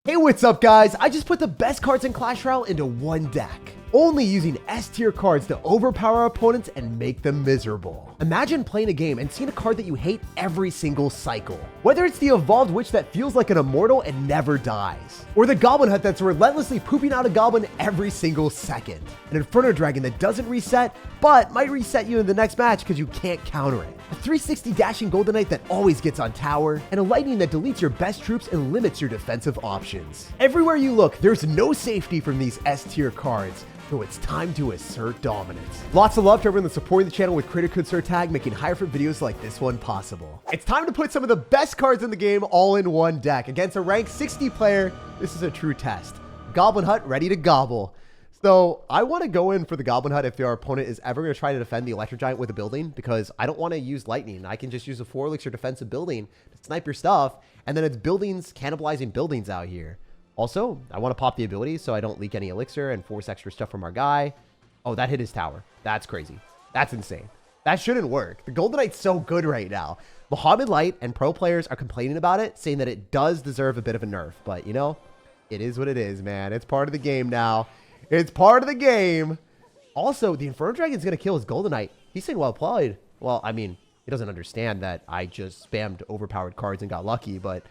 Hey, what's up guys? I just put the best cards in Clash Royale into one deck, only using S-tier cards to overpower opponents and make them miserable. Imagine playing a game and seeing a card that you hate every single cycle. Whether it's the Evolved Witch that feels like an immortal and never dies, or the Goblin Hut that's relentlessly pooping out a goblin every single second, an Inferno Dragon that doesn't reset, but might reset you in the next match because you can't counter it, a 360 dashing Golden Knight that always gets on tower, and a Lightning that deletes your best troops and limits your defensive options. Everywhere you look, there's no safety from these S-tier cards. So it's time to assert dominance. Lots of love to everyone that's supporting the channel with creator code SirTag, making higher fruit videos like this one possible. It's time to put some of the best cards in the game all in one deck. Against a rank 60 player, this is a true test. Goblin Hut ready to gobble. So I want to go in for the Goblin Hut if our opponent is ever going to try to defend the Electro Giant with a building, because I don't want to use Lightning. I can just use a 4 elixir defensive building to snipe your stuff, and then it's buildings cannibalizing buildings out here. Also, I want to pop the ability so I don't leak any elixir and force extra stuff from our guy. Oh, that hit his tower. That's crazy. That's insane. That shouldn't work. The Golden Knight's so good right now. Muhammad Light and pro players are complaining about it, saying that it does deserve a bit of a nerf. But, you know, it is what it is, man. It's part of the game now. It's part of the game. Also, the Inferno Dragon's going to kill his Golden Knight. He's saying well played. Well, I mean, he doesn't understand that I just spammed overpowered cards and got lucky, but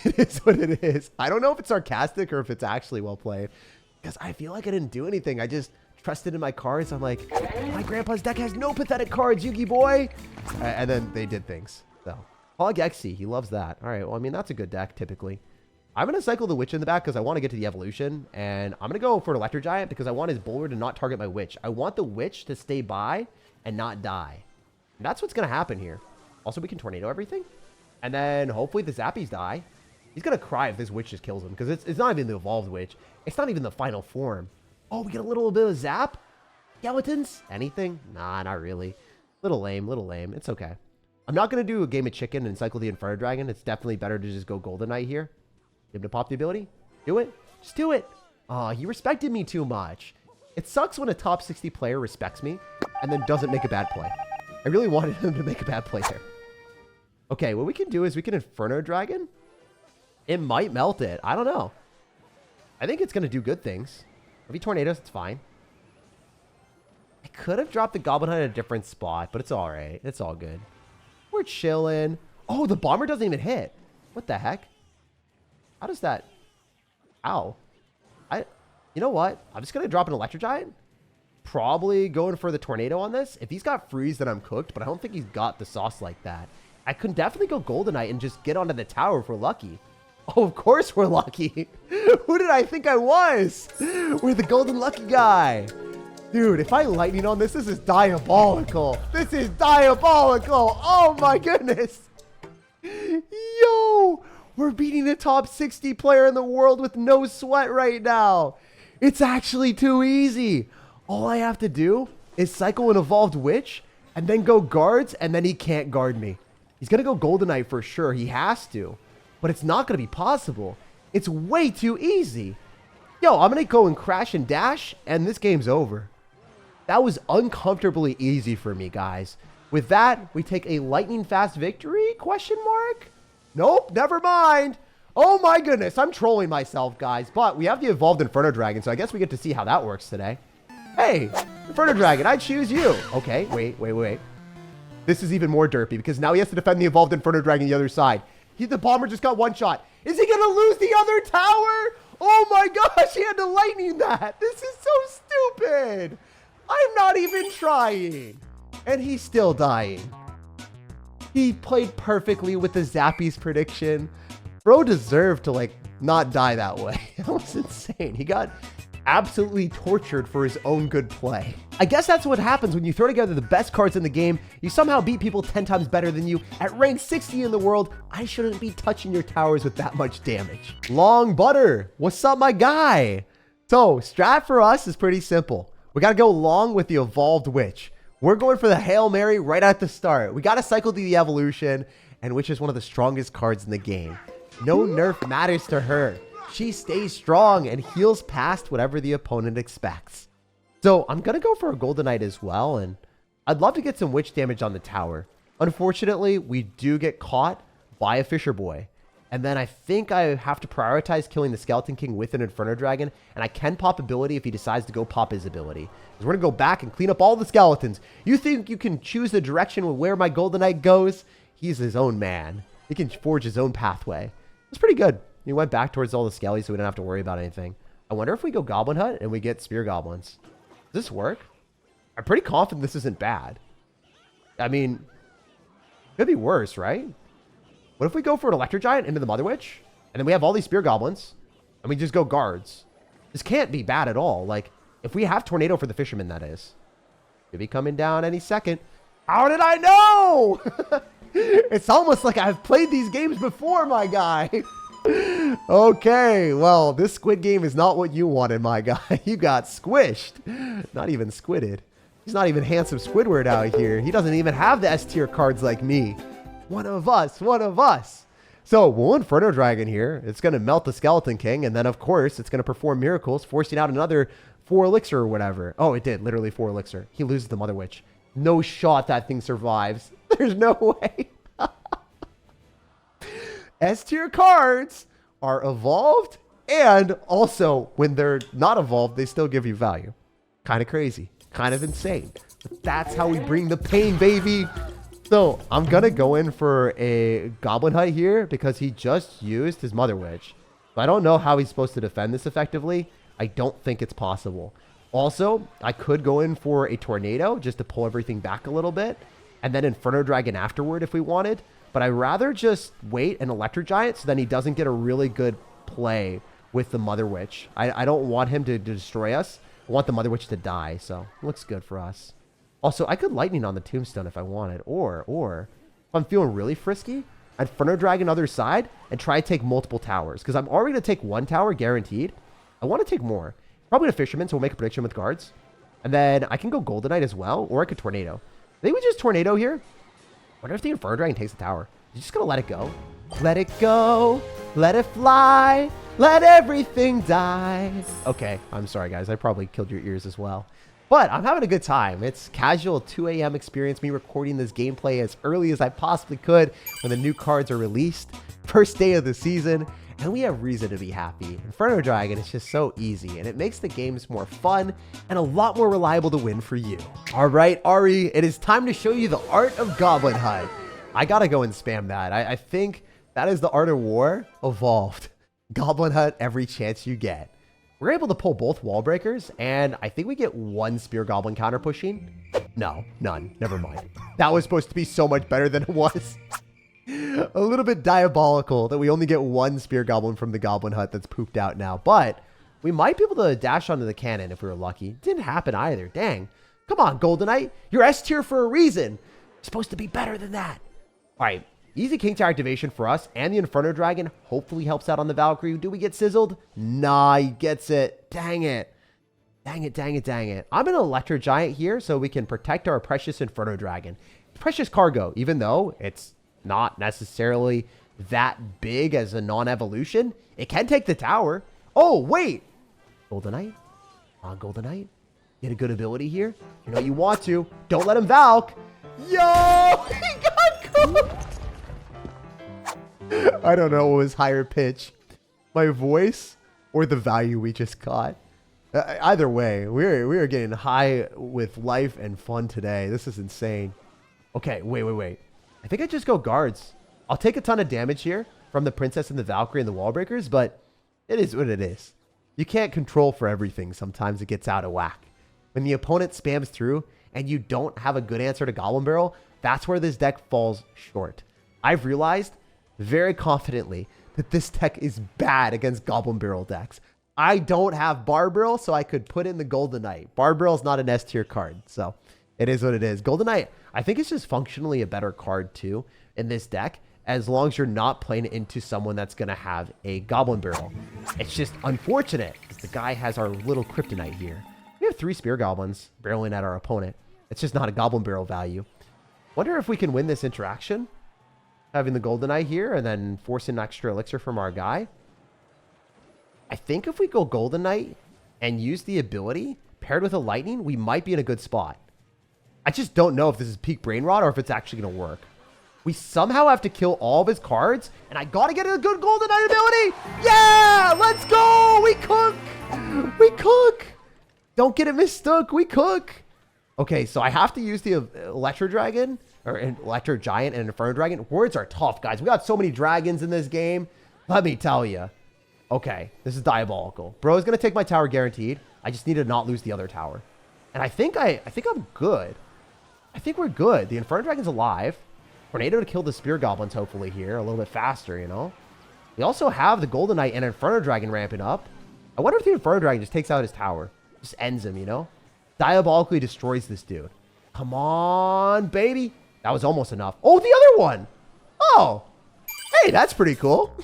it is what it is. I don't know if it's sarcastic or if it's actually well played, because I feel like I didn't do anything. I just trusted in my cards. I'm like, my grandpa's deck has no pathetic cards, Yugi boy. And then they did things. So, Hog XC, he loves that. All right, well, I mean, that's a good deck typically. I'm going to cycle the Witch in the back because I want to get to the evolution. And I'm going to go for Electro Giant because I want his Bulwark to not target my Witch. I want the Witch to stay by and not die. And that's what's going to happen here. Also, we can Tornado everything. And then hopefully the Zappies die. He's going to cry if this Witch just kills him, because it's not even the Evolved Witch. It's not even the final form. Oh, we get a little bit of Zap? Skeletons? Anything? Nah, not really. Little lame, little lame. It's okay. I'm not going to do a game of chicken and cycle the Inferno Dragon. It's definitely better to just go Golden Knight here. Get him to pop the ability. Do it. Just do it. Oh, he respected me too much. It sucks when a top 60 player respects me and then doesn't make a bad play. I really wanted him to make a bad play there. Okay, what we can do is we can Inferno Dragon. It might melt it. I don't know. I think it's going to do good things. If he tornadoes, it's fine. I could have dropped the Goblin Hut in a different spot, but it's all right. It's all good. We're chilling. Oh, the bomber doesn't even hit. What the heck? How does that? Ow. You know what? I'm just going to drop an Electro Giant. Probably going for the tornado on this. If he's got freeze, then I'm cooked, but I don't think he's got the sauce like that. I could definitely go Golden Knight and just get onto the tower if we're lucky. Oh, of course we're lucky. Who did I think I was? We're the golden lucky guy. Dude, if I lightning on this, this is diabolical. This is diabolical. Oh my goodness. Yo, we're beating the top 60 player in the world with no sweat right now. It's actually too easy. All I have to do is cycle an Evolved Witch and then go guards, and then he can't guard me. He's going to go Golden Knight for sure. He has to. But it's not going to be possible. It's way too easy. Yo, I'm going to go and crash and dash, and this game's over. That was uncomfortably easy for me, guys. With that, we take a lightning fast victory? Question mark? Nope, never mind. Oh my goodness, I'm trolling myself, guys. But we have the Evolved Inferno Dragon, so I guess we get to see how that works today. Hey, Inferno Dragon, I choose you. Okay, wait. This is even more derpy, because now he has to defend the Evolved Inferno Dragon the other side. The bomber just got one shot. Is he going to lose the other tower? Oh my gosh, he had to lightning that. This is so stupid. I'm not even trying. And he's still dying. He played perfectly with the Zappies prediction. Bro deserved to, like, not die that way. That was insane. He got absolutely tortured for his own good play. I guess that's what happens when you throw together the best cards in the game. You somehow beat people 10 times better than you. At rank 60 in the world, I shouldn't be touching your towers with that much damage. Long Butter, what's up, my guy? So, strat for us is pretty simple. We got to go long with the Evolved Witch. We're going for the Hail Mary right at the start. We got to cycle to the evolution, and Witch is one of the strongest cards in the game. No nerf matters to her. She stays strong and heals past whatever the opponent expects. So I'm going to go for a Golden Knight as well, and I'd love to get some Witch damage on the tower. Unfortunately, we do get caught by a Fisher Boy. And then I think I have to prioritize killing the Skeleton King with an Inferno Dragon. And I can pop ability if he decides to go pop his ability. Because we're going to go back and clean up all the skeletons. You think you can choose the direction with where my Golden Knight goes? He's his own man. He can forge his own pathway. It's pretty good. He went back towards all the skellies so we didn't have to worry about anything. I wonder if we go Goblin Hut and we get Spear Goblins. Does this work? I'm pretty confident this isn't bad. I mean, it could be worse, right? What if we go for an Electro Giant into the Mother Witch? And then we have all these Spear Goblins. And we just go guards. This can't be bad at all. Like, if we have Tornado for the Fisherman, that is. Could be coming down any second. How did I know? It's almost like I've played these games before, my guy. Okay, well, this Squid Game is not what you wanted, my guy. You got squished. Not even squidded. He's not even handsome Squidward out here. He doesn't even have the S tier cards like me. One of us, one of us. So we'll Inferno Dragon here. It's going to melt the Skeleton King. And then, of course, it's going to perform miracles, forcing out another 4 elixir or whatever. Oh, it did. Literally 4 elixir. He loses the Mother Witch. No shot that thing survives. There's no way. S tier cards are evolved. And also, when they're not evolved, they still give you value. Kind of crazy. Kind of insane. But that's how we bring the pain, baby. So I'm going to go in for a Goblin Hut here because he just used his Mother Witch. But I don't know how he's supposed to defend this effectively. I don't think it's possible. Also, I could go in for a Tornado just to pull everything back a little bit. And then Inferno Dragon afterward if we wanted. But I'd rather just wait an Electro Giant so then he doesn't get a really good play with the Mother Witch. I don't want him to destroy us. I want the Mother Witch to die. So it looks good for us. Also, I could Lightning on the Tombstone if I wanted. Or, if I'm feeling really frisky, I'd Inferno Dragon other side and try to take multiple towers. Because I'm already going to take 1 tower, guaranteed. I want to take more. Probably a Fisherman, so we'll make a prediction with guards. And then I can go Golden Knight as well, or I could Tornado. I think we just Tornado here. Wonder if the Inferno Dragon takes the tower. You're just going to let it go. Let it go. Let it fly. Let everything die. Okay, I'm sorry, guys. I probably killed your ears as well. But I'm having a good time. It's casual 2 a.m. experience, me recording this gameplay as early as I possibly could when the new cards are released. First day of the season, and we have reason to be happy. Inferno Dragon is just so easy, and it makes the games more fun and a lot more reliable to win for you. All right, Ari, it is time to show you the art of Goblin Hut. I gotta go and spam that. I think that is the art of war evolved. Goblin Hut every chance you get. We're able to pull both wall breakers, and I think we get 1 Spear Goblin counter pushing. No, none. Never mind. That was supposed to be so much better than it was. A little bit diabolical that we only get 1 Spear Goblin from the Goblin Hut that's pooped out now. But we might be able to dash onto the cannon if we were lucky. Didn't happen either. Dang. Come on, Golden Knight. You're S tier for a reason. You're supposed to be better than that. All right. Easy King Tower activation for us, and the Inferno Dragon hopefully helps out on the Valkyrie. Do we get sizzled? Nah, he gets it. Dang it. Dang it, dang it, dang it. I'm an Electro Giant here so we can protect our precious Inferno Dragon. Precious cargo, even though it's not necessarily that big as a non-evolution, it can take the tower. Oh, wait. Golden Knight. Golden Knight. Get a good ability here. You know you want to. Don't let him Valk. Yo! He got cooked! I don't know what was higher pitch, my voice or the value we just got. Either way, we are getting high with life and fun today. This is insane. Okay, wait. I think I just go guards. I'll take a ton of damage here from the Princess and the Valkyrie and the wall breakers, but it is what it is. You can't control for everything. Sometimes it gets out of whack. When the opponent spams through and you don't have a good answer to Goblin Barrel, that's where this deck falls short. I've realized very confidently that this deck is bad against Goblin Barrel decks. I don't have Bar Barrel, so I could put in the Golden Knight. Bar Barrel is not an S tier card, so it is what it is. Golden Knight, I think it's just functionally a better card too in this deck, as long as you're not playing into someone that's going to have a Goblin Barrel. It's just unfortunate because the guy has our little kryptonite here. We have 3 Spear Goblins barreling at our opponent. It's just not a Goblin Barrel value. Wonder if we can win this interaction. Having the Golden Knight here and then forcing an extra elixir from our guy. I think if we go Golden Knight and use the ability paired with a Lightning, we might be in a good spot. I just don't know if this is peak brain rot or if it's actually going to work. We somehow have to kill all of his cards, and I gotta get a good Golden Knight ability. Yeah, let's go. We cook. We cook. Don't get it mistook. We cook. Okay, so I have to use the Electro Dragon, or Electro Giant and Inferno Dragon. Words are tough, guys. We got so many dragons in this game. Let me tell you. Okay, this is diabolical. Bro is gonna take my tower guaranteed. I just need to not lose the other tower. And I think I'm good. I think we're good. The Inferno Dragon's alive. Tornado to kill the Spear Goblins, hopefully, here. A little bit faster, you know? We also have the Golden Knight and Inferno Dragon ramping up. I wonder if the Inferno Dragon just takes out his tower. Just ends him, you know? Diabolically destroys this dude. Come on, baby. That was almost enough. Oh, the other one. Oh. Hey, that's pretty cool.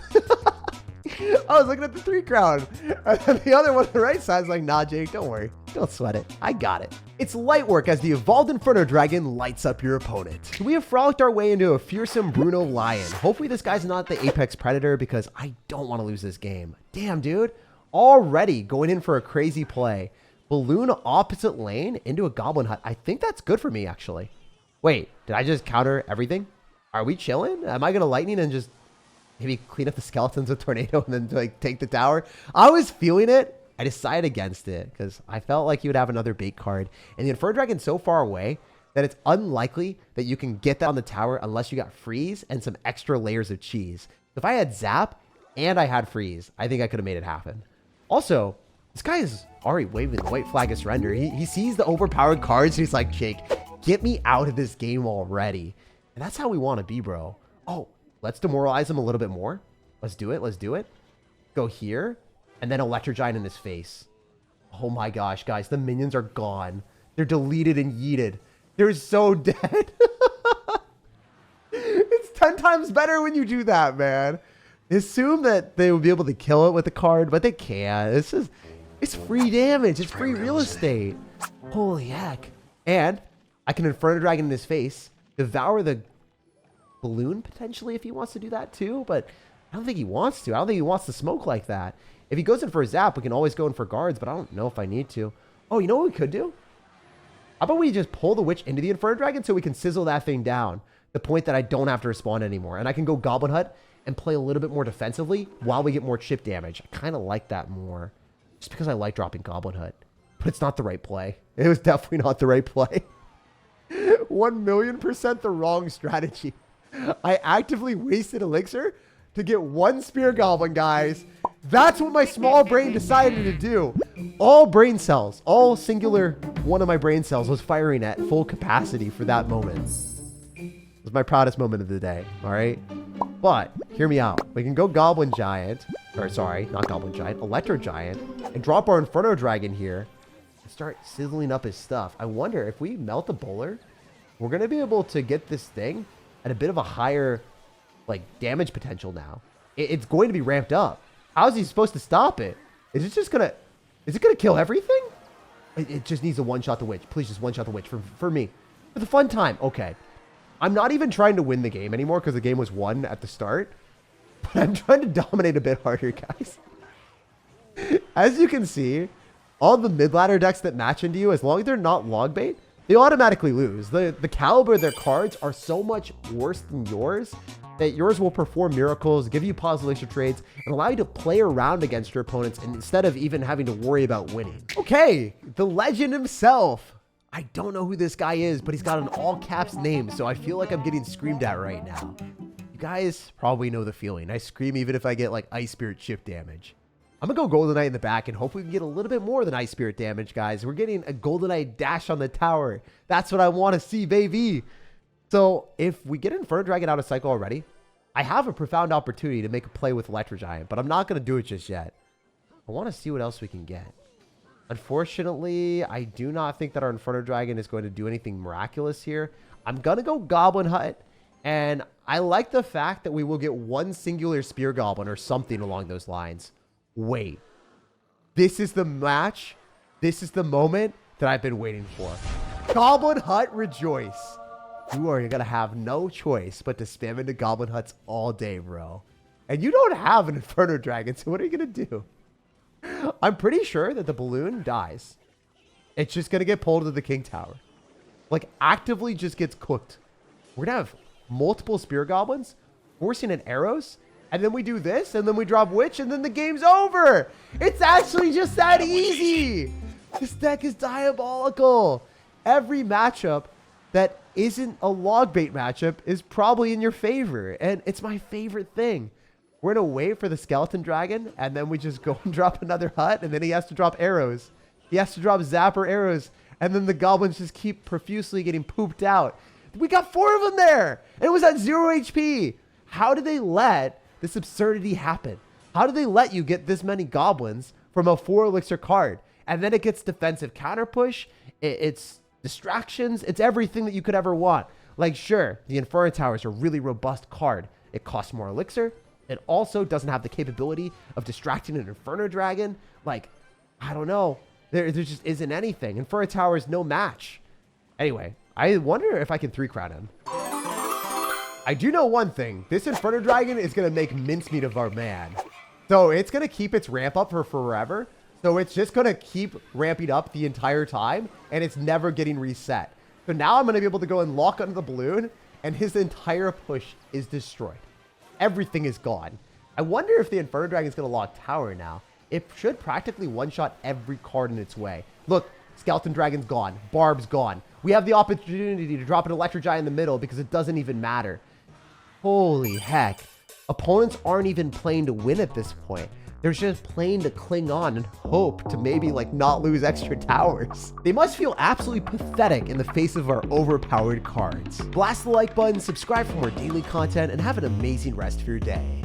I was looking at the 3 crown. And the other one on the right side is like, nah, Jake, don't worry. Don't sweat it. I got it. It's light work as the evolved Inferno Dragon lights up your opponent. We have frolicked our way into a fearsome Bruno Lion. Hopefully this guy's not the Apex Predator because I don't want to lose this game. Damn, dude. Already going in for a crazy play. Balloon opposite lane into a Goblin Hut. I think that's good for me, actually. Wait, did I just counter everything? Are we chilling? Am I going to Lightning and just maybe clean up the skeletons with Tornado and then like take the tower? I was feeling it. I decided against it because I felt like you would have another bait card. And the Inferno Dragon's so far away that it's unlikely that you can get that on the tower unless you got freeze and some extra layers of cheese. If I had zap and I had freeze, I think I could have made it happen. Also, this guy is already waving the white flag of surrender. He sees the overpowered cards. And he's like, Jake, get me out of this game already. And that's how we want to be, bro. Oh, let's demoralize him a little bit more. Let's do it. Let's do it. Go here. And then Electro Giant in his face. Oh my gosh, guys. The minions are gone. They're deleted and yeeted. They're so dead. It's 10 times better when you do that, man. Assume that they will be able to kill it with the card, but they can't. It's free damage. It's free real estate. Holy heck. And I can Inferno Dragon in his face. Devour the balloon, potentially, if he wants to do that too. But I don't think he wants to. I don't think he wants to smoke like that. If he goes in for a zap, we can always go in for guards, but I don't know if I need to. Oh, you know what we could do? How about we just pull the Witch into the Inferno Dragon so we can sizzle that thing down? The point that I don't have to respond anymore. And I can go Goblin Hut and play a little bit more defensively while we get more chip damage. I kind of like that more. Just because I like dropping Goblin Hut. But it's not the right play. It was definitely not the right play. 1,000,000% the wrong strategy. I actively wasted Elixir to get 1 Spear Goblin, guys. That's what my small brain decided to do. All brain cells, all singular one of my brain cells was firing at full capacity for that moment. It was my proudest moment of the day, all right? But, hear me out. We can go Goblin Giant, or sorry, not Goblin Giant, Electro Giant, and drop our Inferno Dragon here and start sizzling up his stuff. I wonder if we melt the bowler, we're going to be able to get this thing at a bit of a higher like damage potential now. It's going to be ramped up. How is he supposed to stop it? Is it going to kill everything? It just needs to one-shot the Witch. Please just one-shot the Witch for me. For the fun time. Okay. I'm not even trying to win the game anymore because the game was won at the start. But I'm trying to dominate a bit harder, guys. As you can see, all the mid-ladder decks that match into you, as long as they're not log bait, they automatically lose. The caliber of their cards are so much worse than yours that yours will perform miracles, give you positive elixir trades, and allow you to play around against your opponents instead of even having to worry about winning. Okay, the legend himself. I don't know who this guy is, but he's got an all caps name, so I feel like I'm getting screamed at right now. You guys probably know the feeling. I scream even if I get like Ice Spirit chip damage. I'm gonna go Golden Knight in the back and hope we can get a little bit more than Ice Spirit damage, guys. We're getting a Golden Knight dash on the tower. That's what I want to see, baby. So if we get Inferno Dragon out of cycle already, I have a profound opportunity to make a play with Electro Giant, but I'm not going to do it just yet. I want to see what else we can get. Unfortunately, I do not think that our Inferno Dragon is going to do anything miraculous here. I'm going to go Goblin Hut, and I like the fact that we will get 1 singular Spear Goblin or something along those lines. Wait. This is the match. This is the moment that I've been waiting for. Goblin Hut rejoice. You are going to have no choice but to spam into Goblin Huts all day, bro. And you don't have an Inferno Dragon, so what are you going to do? I'm pretty sure that the balloon dies. It's just going to get pulled to the King Tower. Like, actively just gets cooked. We're going to have multiple spear goblins, forcing in arrows, and then we do this, and then we drop witch, and then the game's over. It's actually just that easy. This deck is diabolical. Every matchup that isn't a log bait matchup is probably in your favor, and it's my favorite thing. We're gonna wait for the skeleton dragon, and then we just go and drop another hut, and then he has to drop arrows. He has to drop zapper arrows, and then the goblins just keep profusely getting pooped out. We got 4 of them there, and it was at 0 HP. How did they let this absurdity happen? How did they let you get this many goblins from a 4 elixir card? And then it gets defensive counter push. It's distractions. It's everything that you could ever want. Like, sure, the Inferno Tower is a really robust card. It costs more elixir. It also doesn't have the capability of distracting an Inferno Dragon. Like, I don't know. There just isn't anything. Inferno Tower is no match. Anyway, I wonder if I can 3-crown him. I do know one thing. This Inferno Dragon is going to make mincemeat of our man. So it's going to keep its ramp up for forever. So it's just going to keep ramping up the entire time, and it's never getting reset. So now I'm going to be able to go and lock onto the balloon, and his entire push is destroyed. Everything is gone. I wonder if the Inferno Dragon is going to lock tower now. It should practically one-shot every card in its way. Look, Skeleton Dragon's gone. Barb's gone. We have the opportunity to drop an Electro Giant in the middle because it doesn't even matter. Holy heck. Opponents aren't even playing to win at this point. They're just playing to cling on and hope to maybe like not lose extra towers. They must feel absolutely pathetic in the face of our overpowered cards. Blast the like button, subscribe for more daily content, and have an amazing rest of your day.